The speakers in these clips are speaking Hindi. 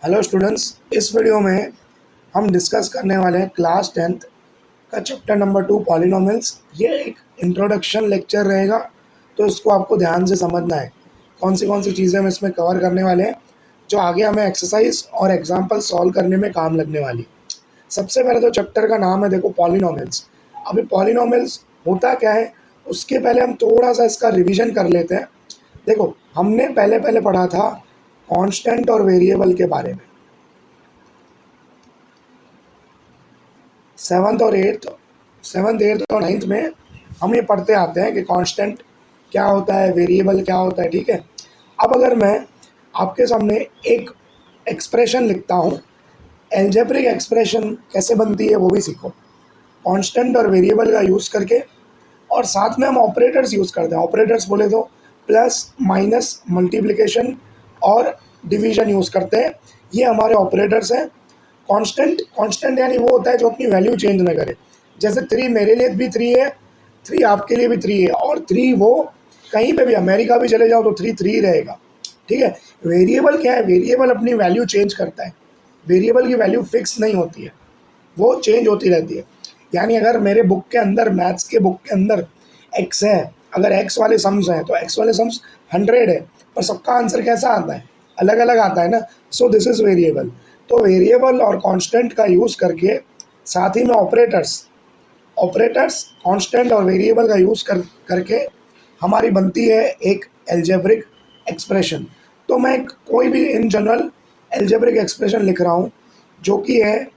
हेलो स्टूडेंट्स, इस वीडियो में हम डिस्कस करने वाले हैं क्लास 10th का चैप्टर नंबर 2 पॉलिनोमियल्स। ये एक इंट्रोडक्शन लेक्चर रहेगा, तो इसको आपको ध्यान से समझना है। कौन सी चीज़ें हम इसमें कवर करने वाले हैं जो आगे हमें एक्सरसाइज और एग्जाम्पल सॉल्व करने में काम लगने वाली। सबसे पहले तो चैप्टर का नाम है, देखो, पॉलिनोमियल्स। अभी पॉलिनोमियल्स होता क्या है, उसके पहले हम थोड़ा सा इसका रिविजन कर लेते हैं। देखो, हमने पहले पहले पढ़ा था कांस्टेंट और वेरिएबल के बारे में। सेवन्थ एट्थ और नाइन्थ में हम ये पढ़ते आते हैं कि कांस्टेंट क्या होता है, वेरिएबल क्या होता है। ठीक है, अब अगर मैं आपके सामने एक एक्सप्रेशन लिखता हूँ, एल्जेब्रिक एक्सप्रेशन कैसे बनती है वो भी सीखो, कांस्टेंट और वेरिएबल का यूज़ करके। और साथ में हम ऑपरेटर्स यूज़ करते हैं। ऑपरेटर्स बोले तो प्लस, माइनस, मल्टीप्लिकेशन और डिवीजन यूज़ करते हैं। ये हमारे ऑपरेटर्स हैं। कांस्टेंट यानी वो होता है जो अपनी वैल्यू चेंज ना करे। जैसे 3 मेरे लिए भी 3 है, 3 आपके लिए भी 3 है, और 3 वो कहीं पे भी अमेरिका भी चले जाओ तो 3 रहेगा। ठीक है। वेरिएबल क्या है, वेरिएबल अपनी वैल्यू चेंज करता है। वेरिएबल की वैल्यू फिक्स नहीं होती है, वो चेंज होती रहती है। यानी अगर मेरे बुक के अंदर, मैथ्स के बुक के अंदर एक्स है, अगर एक्स वाले सम्स हैं तो एक्स वाले सम्स 100 है, पर सबका आंसर कैसा आता है, अलग अलग आता है ना। So this is variable. तो वेरिएबल और कांस्टेंट का यूज़ करके, साथ ही में ऑपरेटर्स कांस्टेंट और वेरिएबल का यूज़ करके हमारी बनती है एक एल्जेब्रिक एक्सप्रेशन। तो मैं कोई भी इन जनरल एल्जेब्रिक एक्सप्रेशन लिख रहा हूँ जो कि है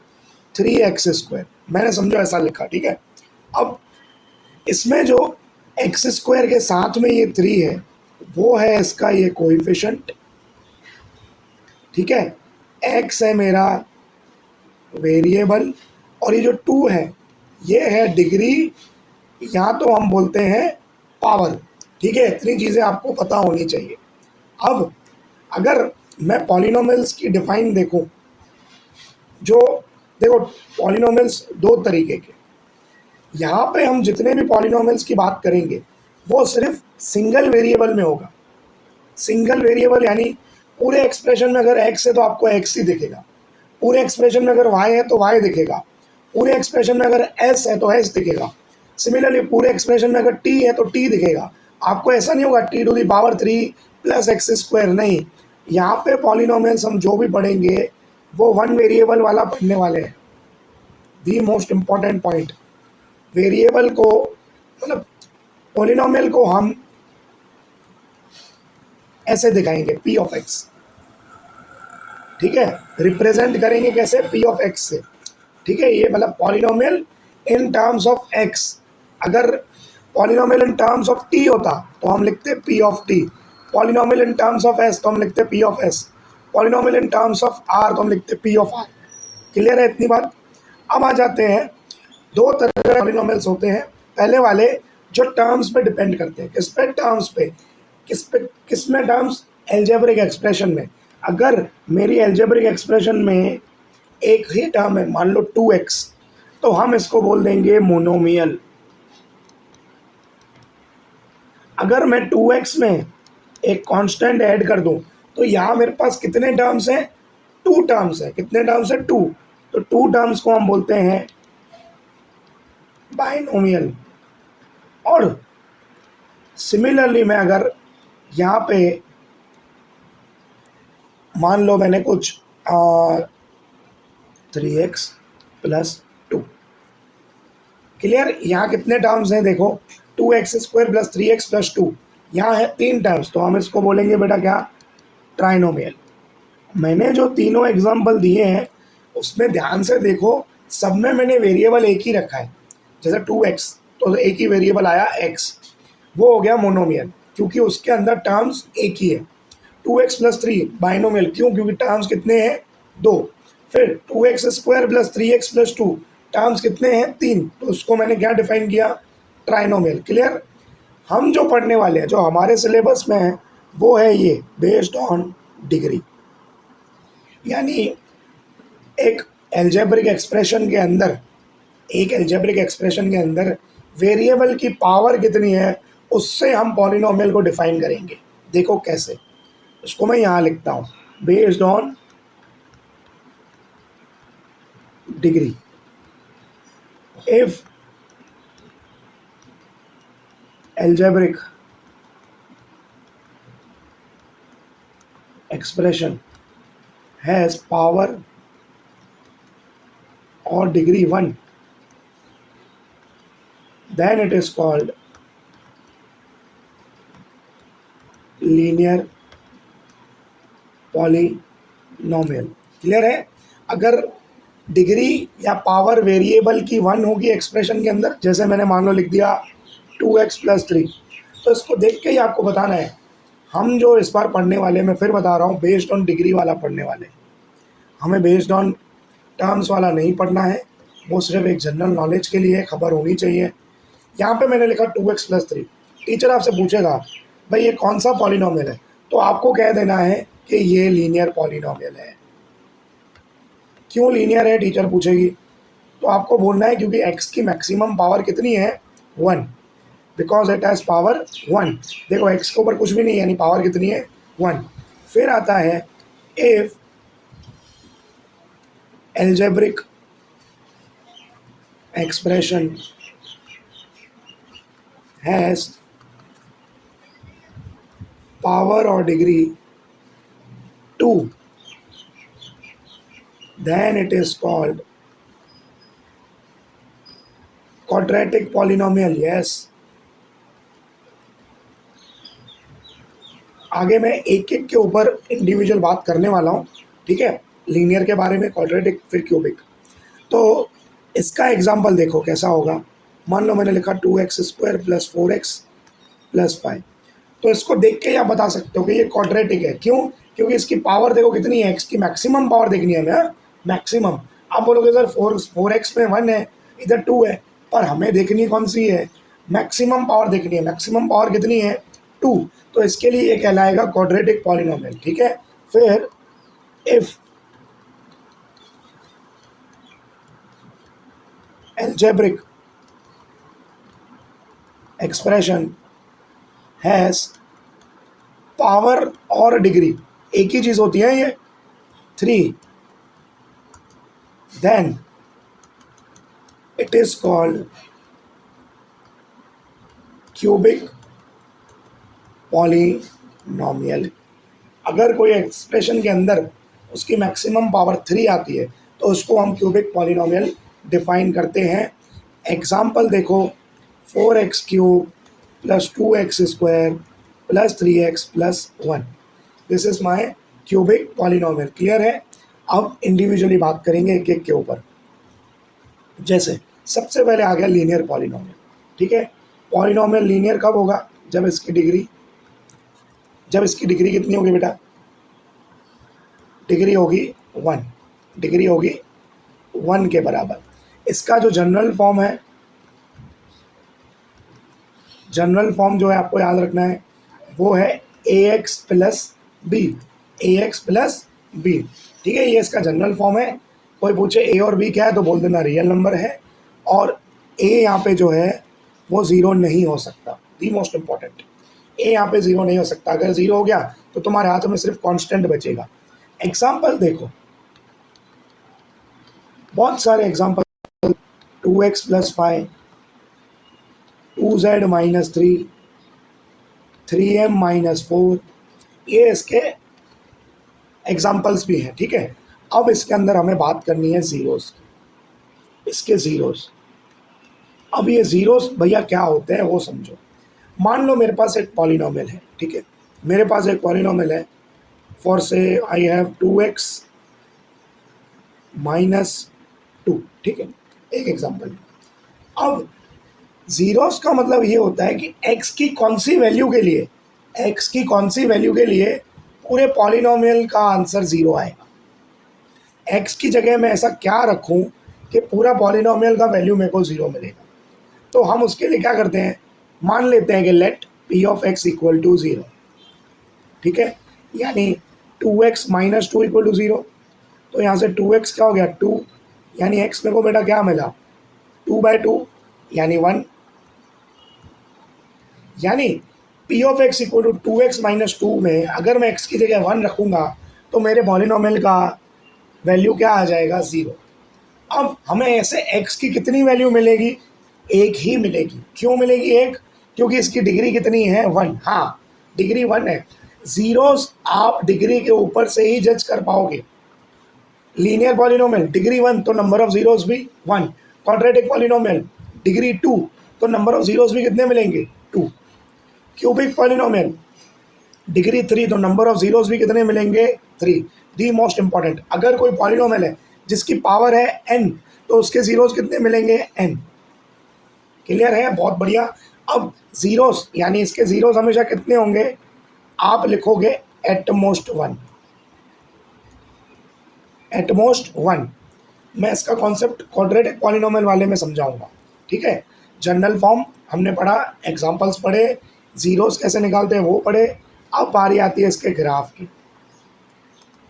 3x²। मैंने समझो ऐसा लिखा, ठीक है। अब इसमें जो x² के साथ में ये 3 है, वो है इसका ये कोएफिशिएंट। ठीक है, x है मेरा वेरिएबल, और ये जो 2 है ये है डिग्री, या तो हम बोलते हैं पावर। ठीक है, इतनी चीज़ें आपको पता होनी चाहिए। अब अगर मैं पॉलिनोमियल्स की डिफाइन देखूं, जो देखो, पॉलिनोमियल्स दो तरीके के। यहाँ पे हम जितने भी पॉलिनोमियल्स की बात करेंगे वो सिर्फ सिंगल वेरिएबल में होगा। सिंगल वेरिएबल यानी पूरे एक्सप्रेशन में अगर x है तो आपको x ही दिखेगा, पूरे एक्सप्रेशन में अगर y है तो y दिखेगा, पूरे एक्सप्रेशन में अगर s है तो s दिखेगा। सिमिलरली पूरे एक्सप्रेशन में अगर t है तो t दिखेगा। आपको ऐसा नहीं होगा t⁻³ प्लस x², नहीं। यहाँ पे पॉलिनोमियल्स हम जो भी पढ़ेंगे वो वन वेरिएबल वाला पढ़ने वाले हैं। The most important point, variable को, मतलब पॉलिनोमियल को हम ऐसे दिखाएंगे p ऑफ x। ठीक है, रिप्रेजेंट करेंगे कैसे, p ऑफ x से। ठीक है, ये मतलब polynomial in terms of x। अगर polynomial in terms of t होता तो हम लिखते p of t। Polynomial in terms of s तो हम लिखते p of s। Polynomial in terms of r तो हम लिखते p ऑफ r। क्लियर है इतनी बात। अब आ जाते हैं, दो तरह के पॉलिनोमियल्स होते हैं। पहले वाले जो टर्म्स पे डिपेंड करते हैं। किस पे, टर्म्स पे। किस में, टर्म्स, एल्जेब्रिक एक्सप्रेशन में। अगर मेरी एल्जेब्रिक एक्सप्रेशन में एक ही टर्म है, मान लो 2x, तो हम इसको बोल देंगे मोनोमियल। अगर मैं 2x में एक कांस्टेंट ऐड कर दूं तो यहाँ मेरे पास कितने टर्म्स हैं, 2 टर्म्स हैं। कितने टर्म्स हैं, 2। तो 2 टर्म्स को हम बोलते हैं बाइनोमियल। और सिमिलरली मैं अगर यहाँ पे मान लो मैंने कुछ 3x+2, क्लियर। यहाँ कितने टर्म्स हैं, देखो, 2x² प्लस 3x+2, यहाँ है 3 टर्म्स, तो हम इसको बोलेंगे बेटा क्या, ट्राइनोमियल। मैंने जो तीनों एग्जाम्पल दिए हैं उसमें ध्यान से देखो, सब में मैंने वेरिएबल एक ही रखा है। जैसे 2x तो एक ही वेरिएबल आया x, वो हो गया मोनोमियल, क्योंकि उसके अंदर टर्म्स एक ही है। 2x+3 बाइनोमियल, क्यों, क्योंकि टर्म्स कितने हैं, 2। फिर 2x² प्लस 3x+2, टर्म्स कितने हैं, 3, तो उसको मैंने क्या डिफाइन किया, ट्राइनोमियल। क्लियर। हम जो पढ़ने वाले हैं, जो हमारे सिलेबस में है, वो है ये बेस्ड ऑन डिग्री। यानी एक एल्जेब्रिक एक्सप्रेशन के अंदर, वेरिएबल की पावर कितनी है, उससे हम पॉलिनोमियल को डिफाइन करेंगे। देखो कैसे, उसको मैं यहाँ लिखता हूँ, based on degree. If algebraic expression has power or degree 1, then it is called linear polynomial. Clear है? अगर डिग्री या पावर वेरिएबल की 1 होगी एक्सप्रेशन के अंदर, जैसे मैंने मान लो लिख दिया 2x + 3, तो इसको देख के ही आपको बताना है। हम जो इस बार पढ़ने वाले, मैं फिर बता रहा हूँ, बेस्ड ऑन डिग्री वाला पढ़ने वाले, हमें बेस्ड ऑन टर्म्स वाला नहीं पढ़ना है। वो सिर्फ एक जनरल नॉलेज के लिए खबर होनी चाहिए। यहाँ पे मैंने लिखा 2x + 3। टीचर आपसे पूछेगा भाई ये कौन सा पॉलिनोमियल है, तो आपको कह देना है कि ये लीनियर पॉलिनोमियल है। क्यों लीनियर है टीचर पूछेगी, तो आपको बोलना है क्योंकि x की मैक्सिमम पावर कितनी है 1, बिकॉज इट हैज़ पावर 1। देखो x के ऊपर कुछ भी नहीं, यानी पावर कितनी है 1। फिर आता है if algebraic expression has power or degree 2, then it is called quadratic polynomial. Yes. आगे मैं एक एक के ऊपर इंडिविजुअल बात करने वाला हूँ, ठीक है? लीनियर के बारे में, क्वाड्रेटिक, फिर क्यूबिक। तो इसका एग्जांपल देखो कैसा होगा। मान लो मैंने लिखा 2x² + 4x + 5, तो इसको देख के आप बता सकते हो कि ये क्वाड्रेटिक है। क्यों? क्योंकि इसकी पावर देखो कितनी है, x की मैक्सिमम पावर देखनी है हमें, मैक्सिमम। आप बोलोगे सर 4x में 1 है, इधर 2 है, पर हमें देखनी कौन सी है, मैक्सिमम पावर देखनी है। मैक्सिमम पावर कितनी है 2, तो इसके लिए ये कहलाएगा क्वाड्रेटिक पॉलिनोमियल, ठीक है? फिर if algebraic expression has power और डिग्री, एक ही चीज होती है ये, 3, then it is called cubic polynomial. अगर कोई एक्सप्रेशन के अंदर उसकी मैक्सिमम पावर 3 आती है तो उसको हम क्यूबिक पॉलिनोमियल डिफाइन करते हैं। एग्जाम्पल देखो, 4x³ + 2x² + 3x + 1, this is my cubic polynomial. Clear है? अब इंडिविजुअली बात करेंगे एक एक के ऊपर। जैसे सबसे पहले आ गया लीनियर पॉलिनोमियल, ठीक है? पॉलिनोमियल लीनियर कब होगा, जब इसकी डिग्री कितनी होगी बेटा, डिग्री होगी 1, डिग्री होगी 1 के बराबर। इसका जो जनरल फॉर्म है, जनरल फॉर्म जो है आपको याद रखना है, वो है ax + b, ax + b, ठीक है? ये इसका जनरल फॉर्म है। कोई पूछे a और b क्या है तो बोल देना रियल नंबर है, और a यहाँ पे जो है वो 0 नहीं हो सकता। दी मोस्ट इम्पॉर्टेंट, a यहाँ पे 0 नहीं हो सकता। अगर 0 हो गया तो तुम्हारे हाथ में सिर्फ कांस्टेंट बचेगा। एग्जाम्पल देखो, बहुत सारे एग्जाम्पल, 2x + 5, 2z - 3, 3m - 4, ये इसके एग्जाम्पल्स भी हैं, ठीक है? अब इसके अंदर हमें बात करनी है जीरोस की, इसके जीरोस। अब ये जीरोस भैया क्या होते हैं वो समझो। मान लो मेरे पास एक पॉलिनोमियल है, ठीक है? मेरे पास एक पॉलिनोमियल है, फॉर से आई हैव 2x - 2, ठीक है? एक एग्जाम्पल। अब जीरोस का मतलब ये होता है कि x की कौन सी वैल्यू के लिए, x की कौन सी वैल्यू के लिए पूरे पॉलिनोमियल का आंसर 0 आएगा। x की जगह मैं ऐसा क्या रखूं कि पूरा पॉलिनोमियल का वैल्यू मेरे को 0 मिलेगा। तो हम उसके लिए क्या करते हैं, मान लेते हैं कि लेट p of x = 0, ठीक है? यानी 2x - 2 = 0। तो यहाँ से 2x क्या हो गया 2, यानी x मेरे को बेटा क्या मिला 2/2, यानी 1। यानी p of x = 2x - 2 में अगर मैं x की जगह 1 रखूँगा तो मेरे पॉलिनोमियल का वैल्यू क्या आ जाएगा 0। अब हमें ऐसे x की कितनी वैल्यू मिलेगी, एक ही मिलेगी। क्यों मिलेगी एक? क्योंकि इसकी डिग्री कितनी है, 1। हाँ, डिग्री 1 है। जीरोस आप डिग्री के ऊपर से ही जज कर पाओगे। लीनियर पॉलिनोमियल डिग्री 1 तो नंबर ऑफ जीरोस भी 1। क्वाड्रेटिक पॉलिनोमियल डिग्री 2 तो नंबर ऑफ जीरोस भी कितने मिलेंगे, 2। क्यूबिक पॉलिनोमियल डिग्री 3 तो नंबर ऑफ जीरोस भी कितने मिलेंगे, 3। दी मोस्ट इंपॉर्टेंट, अगर कोई पॉलिनोमियल है जिसकी पावर है n तो उसके जीरोस कितने मिलेंगे, n। क्लियर है, बहुत बढ़िया। अब जीरोस यानी इसके जीरोस हमेशा कितने होंगे, आप लिखोगे एटमोस्ट 1, एटमोस्ट 1। मैं इसका कॉन्सेप्ट क्वाड्रेटिक पॉलिनोमियल वाले में समझाऊंगा, ठीक है। जनरल फॉर्म हमने पढ़ा, एग्जांपल्स पढ़े, जीरोस कैसे निकालते हैं वो पढ़े। अब बारी आती है इसके ग्राफ की।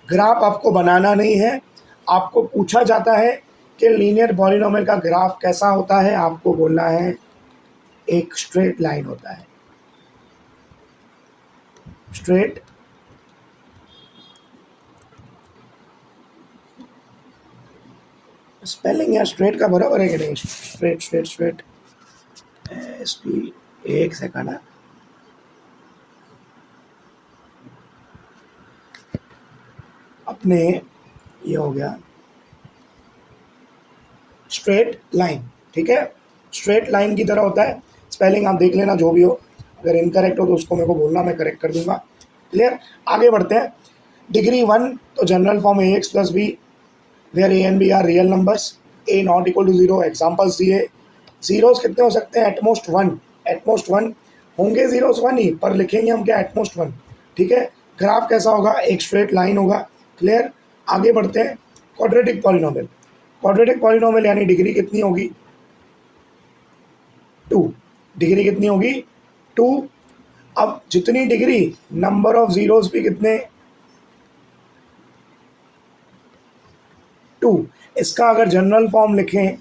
ग्राफ आपको बनाना नहीं है, आपको पूछा जाता है कि लीनियर पॉलिनोमियल का ग्राफ कैसा होता है, आपको बोलना है एक स्ट्रेट लाइन होता है, स्ट्रेट स्पेलिंग या स्ट्रेट का बराबर है कि नहीं, स्ट्रेट स्ट्रेट स्ट्रेट SP, एक सेकंड है, अपने ये हो गया स्ट्रेट लाइन, ठीक है। स्ट्रेट लाइन की तरह होता है, स्पेलिंग आप देख लेना जो भी हो, अगर इनकरेक्ट हो तो उसको मेरे को बोलना, मैं करेक्ट कर दूंगा। क्लियर, आगे बढ़ते हैं। डिग्री 1 तो general form AX plus B where A and B are real numbers, A not equal to 0। Examples दिए, जीरोस कितने हो सकते हैं, एटमोस्ट 1, एटमोस्ट 1 होंगे, जीरोस 1 ही, पर लिखेंगे हम क्या, एटमोस्ट 1, ठीक है। ग्राफ कैसा होगा, एक स्ट्रेट लाइन होगा। क्लियर, आगे बढ़ते हैं। क्वाड्रेटिक पॉलिनोमियल, क्वाड्रेटिक पॉलिनोमियल यानी डिग्री कितनी होगी, 2। डिग्री कितनी होगी, 2। अब जितनी डिग्री, नंबर ऑफ जीरोस भी कितने, 2। इसका अगर जनरल फॉर्म लिखें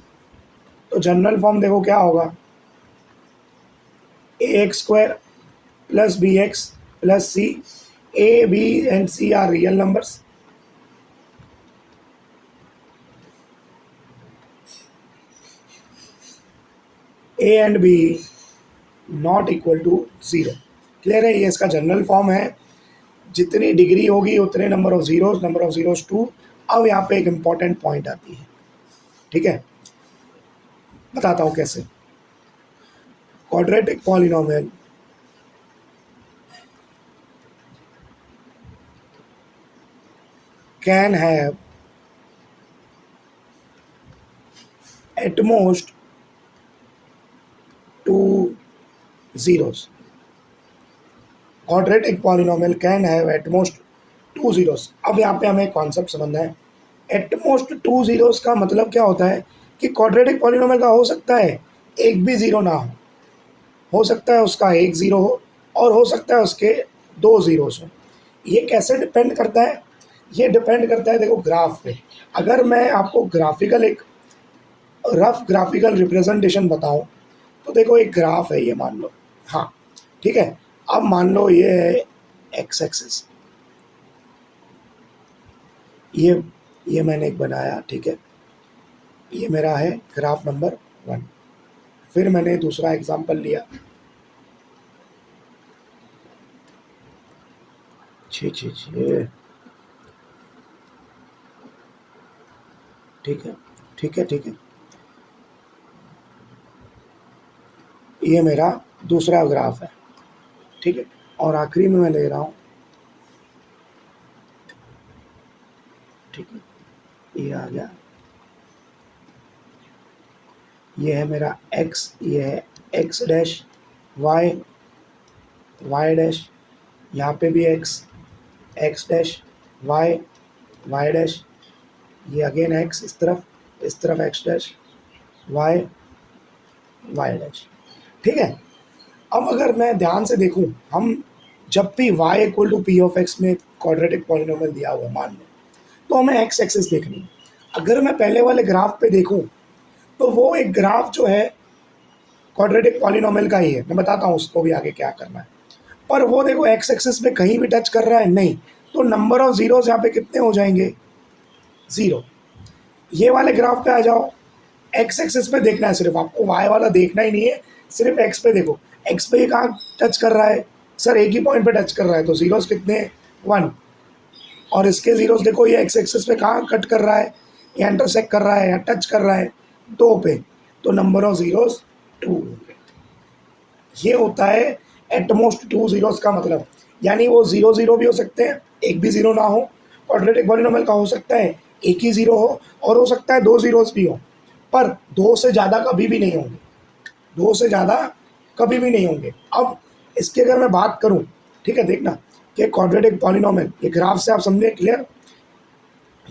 तो जनरल फॉर्म देखो क्या होगा, AX² plus BX plus C, A B and C are real numbers, A and B not equal to 0। Clear है, ये इसका जनरल फॉर्म है। जितनी डिग्री होगी उतने number of zeros, number of zeros 2। अब यहाँ पे एक इंपॉर्टेंट पॉइंट आती है, ठीक है, बताता हूँ कैसे। Quadratic polynomial can have at most 2 zeros. Quadratic polynomial can have at most 2 zeros. अब यहाँ पे हमें कॉन्सेप्ट समझना है, एट मोस्ट 2 zeros का मतलब क्या होता है कि क्वाड्रेटिक पॉलिनोमियल का हो सकता है एक भी जीरो ना हो सकता है उसका एक जीरो हो, और हो सकता है उसके 2 जीरोस हो। ये कैसे डिपेंड करता है, ये डिपेंड करता है देखो ग्राफ पे। अगर मैं आपको ग्राफिकल एक रफ ग्राफिकल रिप्रेजेंटेशन बताऊं तो देखो एक ग्राफ है ये, मान लो, हाँ ठीक है। अब मान लो ये है एक्स एक्सिस, ये मैंने एक बनाया, ठीक है, ये मेरा है ग्राफ नंबर 1। फिर मैंने दूसरा एग्जांपल लिया, छः ठीक है ठीक है ठीक है, ये मेरा दूसरा ग्राफ है, ठीक है। और आखिरी में मैं ले रहा हूँ, ठीक है, ये आ गया, ये है मेरा x, ये है x डैश, y डैश, यहाँ पे भी x डैश, y डैश, ये अगेन x, इस तरफ x डैश, y डैश, ठीक है। अब अगर मैं ध्यान से देखूं, हम जब भी y equal to P of X में क्वाड्रेटिक पॉलिनोमियल दिया हुआ मान लो, तो हमें एक्स एक्सिस देखनी है। अगर मैं पहले वाले ग्राफ पे देखूं तो वो एक ग्राफ जो है क्वाड्रेटिक पॉलिनोमियल का ही है, मैं बताता हूँ उसको भी आगे क्या करना है। पर वो देखो एक्स एक्सिस में कहीं भी टच कर रहा है नहीं, तो नंबर ऑफ जीरोस यहाँ पे कितने हो जाएंगे, 0। ये वाले ग्राफ पे आ जाओ, एक्स एक्सिस पे देखना है सिर्फ आपको, वाई वाला देखना ही नहीं है, सिर्फ एक्स पे देखो। एक्स पे ये कहाँ टच कर रहा है सर, एक ही पॉइंट पे टच कर रहा है, तो जीरोस कितने हैं, 1। और इसके जीरोस देखो, ये एक्स एक्सिस पे कहाँ कट कर रहा है, या इंटरसेक्ट कर रहा है या टच कर रहा है, 2 पे, तो नंबर ऑफ जीरोस 2। ये होता है एटमोस्ट 2 जीरोस का मतलब, यानी वो 0 0 भी हो सकते हैं, एक भी जीरो ना हो। क्वाड्रेटिक पॉलिनोमियल का हो सकता है एक ही जीरो हो, और हो सकता है 2 जीरोस भी हो, पर 2 से ज़्यादा कभी भी नहीं होंगे, 2 से ज़्यादा कभी भी नहीं होंगे। अब इसकी अगर मैं बात करूं, ठीक है, देखना कि क्वाड्रेटिक पॉलिनोमियल, ये ग्राफ से आप समझे, clear,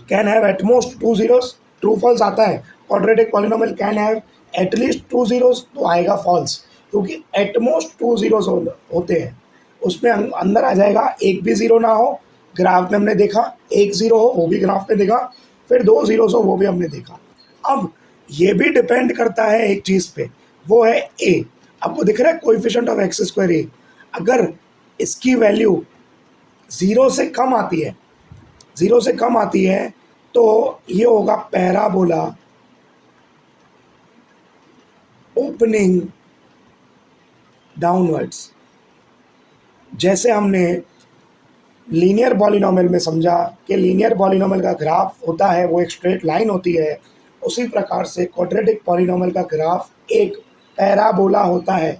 can have at most 2 zeros, true false आता है, quadratic polynomial can have at least 2 zeros, तो आएगा फॉल्स, क्योंकि एट मोस्ट 2 जीरोस होते हैं, उसमें अंदर आ जाएगा एक भी जीरो ना हो, ग्राफ में हमने देखा, एक जीरो हो वो भी ग्राफ में देखा, फिर 2 जीरोस हो वो भी हमने देखा। अब ये भी डिपेंड करता है एक चीज़ पे, वो है ए। आपको दिख रहा है कोएफिशिएंट ऑफ एक्स स्क्वायर ए, अगर इसकी वैल्यू ज़ीरो से कम आती है, ज़ीरो से कम आती है, तो ये होगा पैराबोला ओपनिंग डाउनवर्ड्स। जैसे हमने लीनियर पॉलिनोमियल में समझा कि लीनियर पॉलिनोमियल का ग्राफ होता है वो एक स्ट्रेट लाइन होती है, उसी प्रकार से क्वाड्रेटिक पॉलिनोमियल का ग्राफ एक पैराबोला होता है।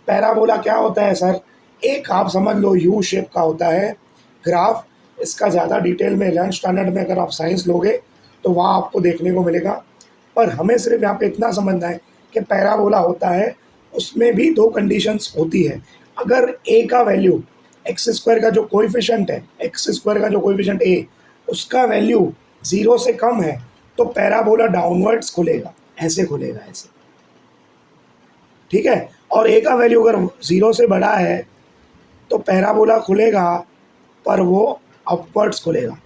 पैराबोला क्या होता है सर, एक आप समझ लो यू शेप का होता है ग्राफ। इसका ज़्यादा डिटेल में 11th स्टैंडर्ड में अगर आप साइंस लोगे तो वहाँ आपको देखने को मिलेगा, पर हमें सिर्फ यहाँ पे इतना समझना है कि पैराबोला होता है, उसमें भी 2 कंडीशंस होती है। अगर ए का वैल्यू, एक्स स्क्वायर का जो कोएफिशिएंट है, एक्स स्क्वायर का जो कोएफिशिएंट ए, उसका वैल्यू 0 से कम है, तो पैराबोला डाउनवर्ड्स खुलेगा, ऐसे खुलेगा, ऐसे, ठीक है। और ए का वैल्यू अगर 0 से बड़ा है तो पैराबोला खुलेगा, पर वो अपवर्ड्स खुलेगा,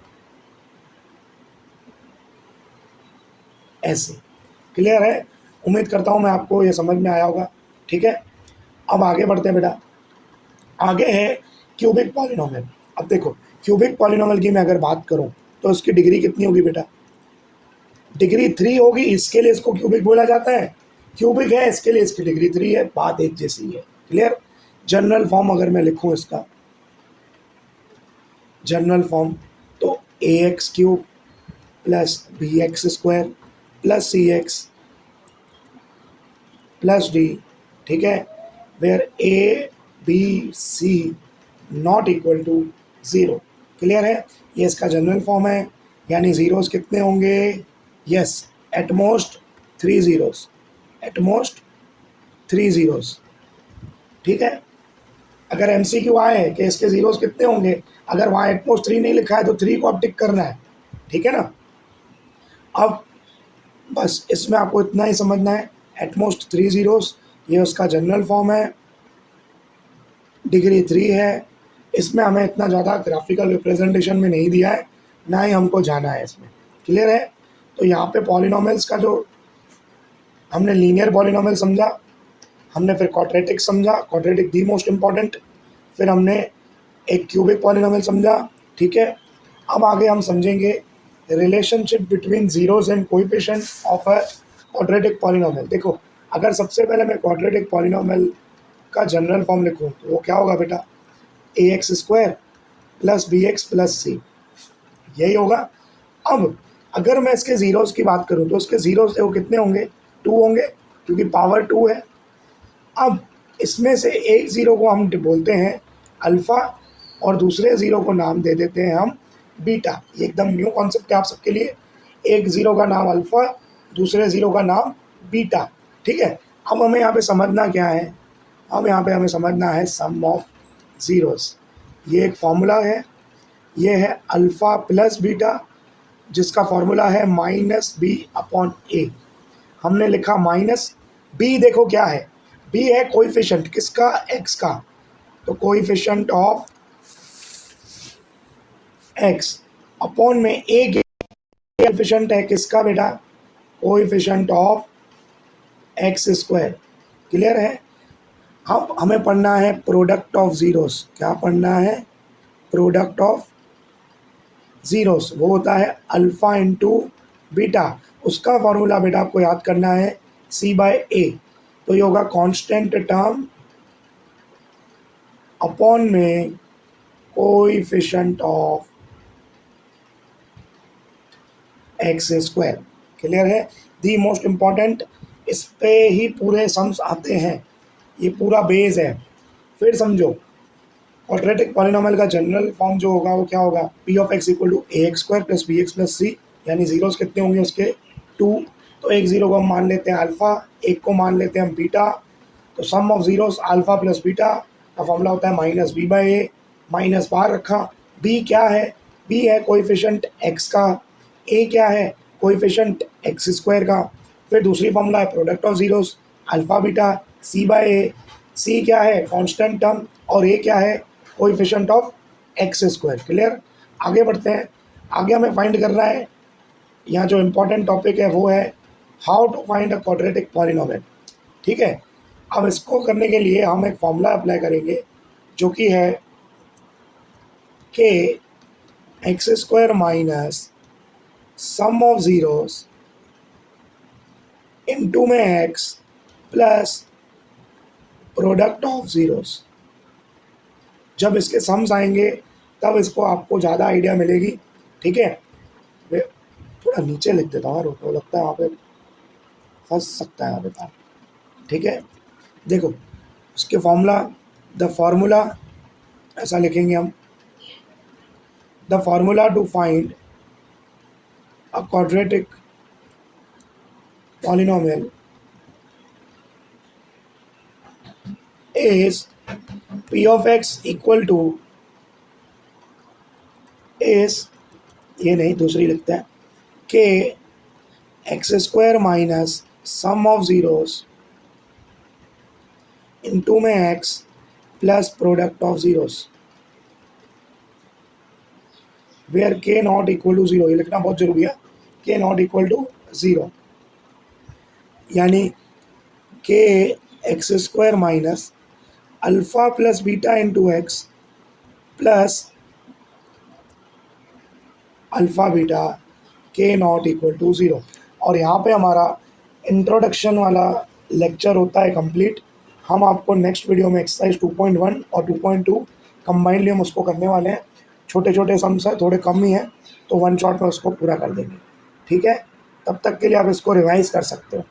ऐसे। क्लियर है, उम्मीद करता हूँ मैं आपको ये समझ में आया होगा, ठीक है। अब आगे बढ़ते हैं बेटा, आगे है क्यूबिक पॉलिनोमियल। अब देखो, क्यूबिक पॉलिनोमियल की मैं अगर बात करूं तो उसकी डिग्री कितनी होगी बेटा, डिग्री 3 होगी, इसके लिए इसको क्यूबिक बोला जाता है, क्यूबिक है इसके लिए इसकी डिग्री 3 है, बात एक जैसी है, क्लियर। जनरल फॉर्म अगर मैं लिखूं इसका, जनरल फॉर्म, तो A x cube plus B x square plus C x plus D, ठीक है, where A B C not equal to 0। Clear है, ये इसका जनरल फॉर्म है, यानी ज़ीरोस कितने होंगे, yes, at most 3 zeros, at most 3 zeros, ठीक है। अगर एम सी क्यू आए कि इसके ज़ीरोस कितने होंगे, अगर वहाँ एट मोस्ट 3 नहीं लिखा है तो 3 को आप टिक करना है, ठीक है ना। अब बस इसमें आपको इतना ही समझना है, एट मोस्ट 3 ज़ीरोस, ये उसका जनरल फॉर्म है, डिग्री 3 है। इसमें हमें इतना ज़्यादा ग्राफिकल रिप्रेजेंटेशन में नहीं दिया है, ना ही हमको जाना है इसमें, क्लियर है। तो यहाँ पे पॉलिनोमियल्स का जो हमने लीनियर पॉलिनोमियल समझा, हमने फिर क्वाड्रेटिक समझा, क्वाड्रेटिक दी मोस्ट इम्पॉर्टेंट, फिर हमने एक क्यूबिक पॉलिनोमियल समझा, ठीक है। अब आगे हम समझेंगे relationship between zeros and coefficient of a quadratic polynomial. देखो, अगर सबसे पहले मैं क्वाड्रेटिक पॉलिनोमियल का जनरल फॉर्म लिखूँ तो वो क्या होगा बेटा, A x square plus B x plus C, यही होगा। अब अगर मैं इसके ज़ीरोस की बात करूं तो इसके ज़ीरोस देखो कितने होंगे, 2 होंगे, क्योंकि पावर 2 है। अब इसमें से एक ज़ीरो को हम बोलते हैं अल्फ़ा, और दूसरे ज़ीरो को नाम दे देते हैं हम बीटा। ये एकदम न्यू कॉन्सेप्ट है आप सबके लिए, एक ज़ीरो का नाम अल्फ़ा, दूसरे ज़ीरो का नाम बीटा, ठीक है। अब हमें यहाँ पे समझना क्या है, अब यहाँ पे हमें समझना है सम ऑफ ज़ीरोस। ये एक फॉर्मूला है, ये है अल्फ़ा प्लस बीटा, जिसका फॉर्मूला है माइनस बी अपॉन ए। हमने लिखा माइनस बी, देखो क्या है, बी है कोएफिशिएंट किसका, एक्स का, तो कोएफिशिएंट ऑफ एक्स, अपॉन में ए कोएफिशिएंट है किसका बेटा, coefficient of x square. Clear है। अब हमें पढ़ना है प्रोडक्ट ऑफ ज़ीरोस, क्या पढ़ना है, प्रोडक्ट ऑफ ज़ीरोस, वो होता है अल्फ़ा इंटू बीटा, उसका फॉर्मूला बेटा आपको याद करना है C/A। तो ये होगा कांस्टेंट टर्म अपॉन में coefficient of x square. Clear है? दी मोस्ट इम्पॉर्टेंट, इस पे ही पूरे सम्स आते हैं, ये पूरा बेस है। फिर समझो, क्वाड्रेटिक पॉलिनोमियल का जनरल फॉर्म जो होगा वो क्या होगा, P of x equal to A x square plus B x plus C, यानी जीरोस कितने होंगे उसके, 2। तो एक जीरो को हम मान लेते हैं अल्फ़ा, एक को मान लेते हैं हम बीटा। तो sum of zeros alpha plus beta का फॉर्मूला होता है minus B by A, minus बाहर रखा। बी क्या है, बी है कोएफिशिएंट एक्स का, ए क्या है कोएफिशिएंट एक्स स्क्वायर का। फिर दूसरी फॉर्मूला है product of zeros alpha beta C by A, C क्या है कांस्टेंट टर्म और ए क्या है coefficient of x square. Clear? आगे बढ़ते हैं। आगे हमें फाइंड करना है, यहाँ जो इम्पोर्टेंट टॉपिक है वो है how to find a quadratic polynomial. ठीक है? अब इसको करने के लिए हम एक फॉर्मूला अप्लाई करेंगे जो कि है k x square minus sum of zeros into में x plus product of zeros. जब इसके सम्स आएंगे तब इसको आपको ज़्यादा आइडिया मिलेगी। ठीक है? वे थोड़ा नीचे लिख देता हूँ, रुको, लगता है वहाँ पे फंस सकता है यहाँ पे था। ठीक है? देखो उसके फॉर्मूला ऐसा लिखेंगे हम, the formula to find a quadratic polynomial is P of x equal to is, ये नहीं दूसरी लिखते हैं, k x square minus sum of zeros into में x plus product of zeros where k not equal to zero. ये लिखना बहुत जरूरी है, के नॉट इक्वल टू जीरो, यानी के x square minus alpha plus beta into x plus alpha beta के नॉट इक्वल टू ज़ीरो। और यहाँ पे हमारा इंट्रोडक्शन वाला लेक्चर होता है कंप्लीट। हम आपको नेक्स्ट वीडियो में एक्सरसाइज 2.1 और 2.2 कंबाइनली हम उसको करने वाले हैं। छोटे छोटे सम्स हैं, थोड़े कम ही हैं, तो वन शॉट में उसको पूरा कर देंगे। ठीक है? तब तक के लिए आप इसको रिवाइज कर सकते हो।